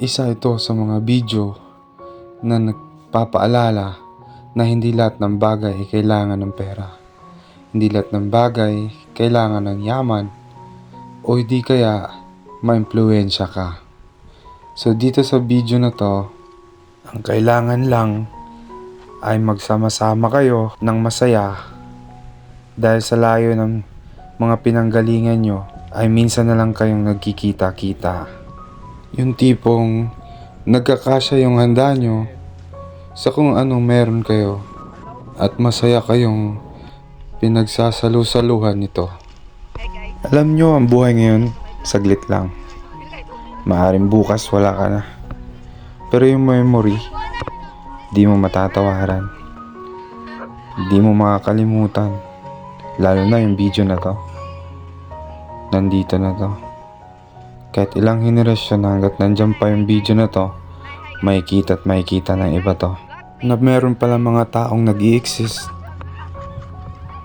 Isa ito sa mga video na nagpapaalala na hindi lahat ng bagay ay kailangan ng pera. Hindi lahat ng bagay kailangan ng yaman o hindi kaya maimpluwensya ka. So dito sa video na to, ang kailangan lang ay magsama-sama kayo ng masaya dahil sa layo ng mga pinanggalingan nyo ay minsan na lang kayong nagkikita-kita. Yung tipong nagkakasya yung handa nyo sa kung anong meron kayo at masaya kayong pinagsasalu-saluhan nito. Alam nyo, ang buhay ngayon, saglit lang. Maaring bukas wala ka na. Pero yung memory, di mo matatawaran. Di mo makakalimutan. Lalo na yung video na to. Nandito na to. Kahit ilang henerasyon hanggat nandyan pa yung video na to, makikita at makikita ng iba to. Na meron pala mga taong nag-i-exist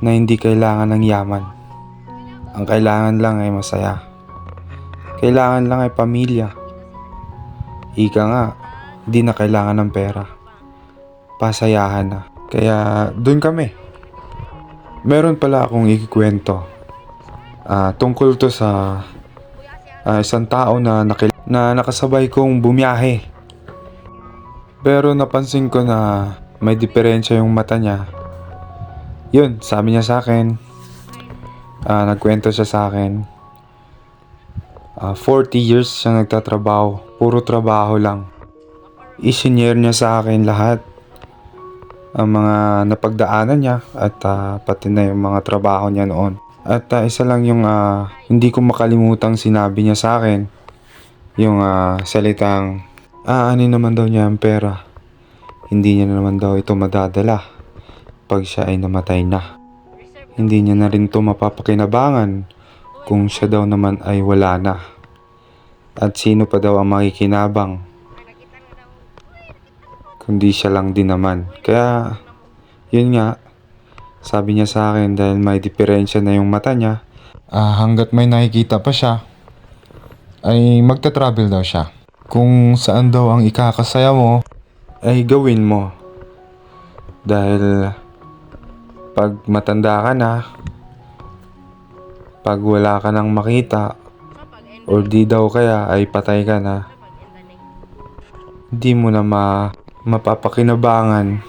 na hindi kailangan ng yaman. Ang kailangan lang ay masaya. Kailangan lang ay pamilya. Ika nga, di na kailangan ng pera. Pasayahan na. Kaya dun kami. Meron pala akong ikikwento. Tungkol to sa isang tao na nakasabay kong bumiyahe. Pero napansin ko na may diferensya yung mata niya. Yun, sabi niya sa akin, nagkwento siya sa akin. 40 years siya nagtatrabaho, puro trabaho lang. I-share niya sa akin lahat ang mga napagdaanan niya at pati na yung mga trabaho niya noon. At isa lang yung hindi ko makalimutang sinabi niya sa akin, yung salitang, ano naman daw niya ang pera. Hindi niya naman daw ito madadala pag siya ay namatay na. Hindi niya na rin ito mapapakinabangan kung siya daw naman ay wala na. At sino pa daw ang makikinabang kundi siya lang din naman. Kaya yun nga, sabi niya sa akin dahil may diferensya na yung mata niya, hanggat may nakikita pa siya ay magta-travel daw siya. Kung saan daw ang ikakasaya mo ay gawin mo. Dahil pag matanda ka na, pag wala ka nang makita o di daw kaya ay patay ka na, di mo na mapapakinabangan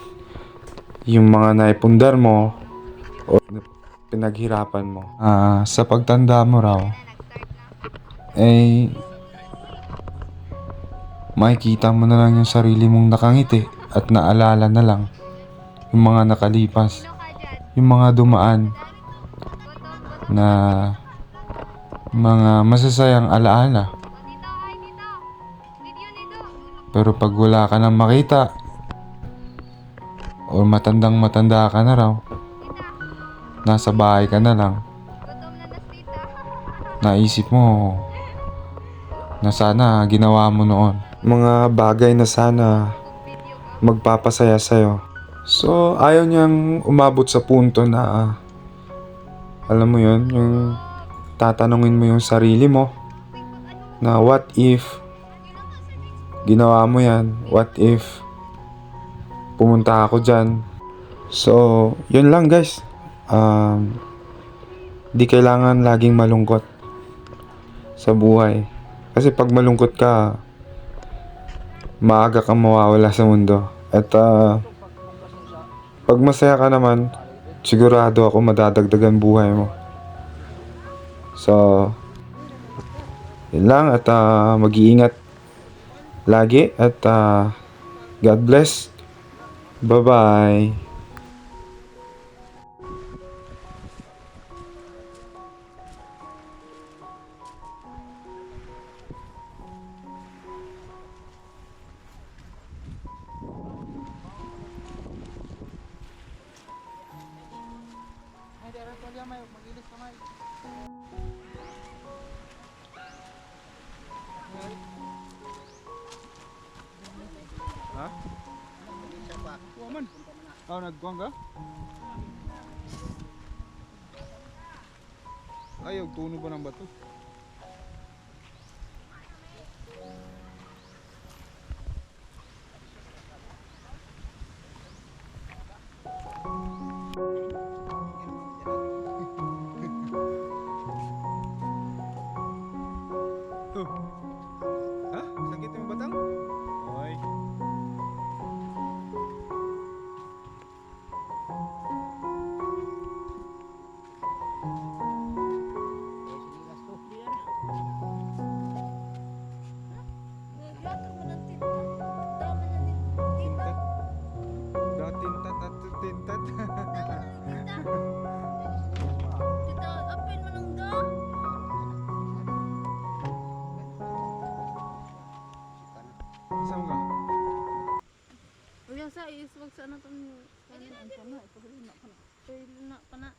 yung mga naipundar mo o pinaghirapan mo. Sa pagtanda mo raw ay makikita mo na lang yung sarili mong nakangiti at naalala na lang yung mga nakalipas, yung mga dumaan na mga masasayang alaala. Pero pag wala ka nang makita o matandang-matanda ka na raw, nasa bahay ka na lang, naisip mo na sana ginawa mo noon mga bagay na sana magpapasaya sa'yo. So ayaw niyang umabot sa punto na alam mo yun, yung tatanungin mo yung sarili mo na what if ginawa mo yan, what if pumunta ako dyan. So yun lang guys, di kailangan laging malungkot sa buhay. Kasi pag malungkot ka, maaga kang mawawala sa mundo. At pag masaya ka naman, sigurado ako madadagdagan buhay mo. So yun lang at mag-iingat lagi at God bless. Bye-bye. Ha? Waman. Nagkuhan ka? Ayaw, tuno ba ng bato? Isang ka. Uya sa is wag sa ano tong kanin ang kana ito na kana. Pwede na kana.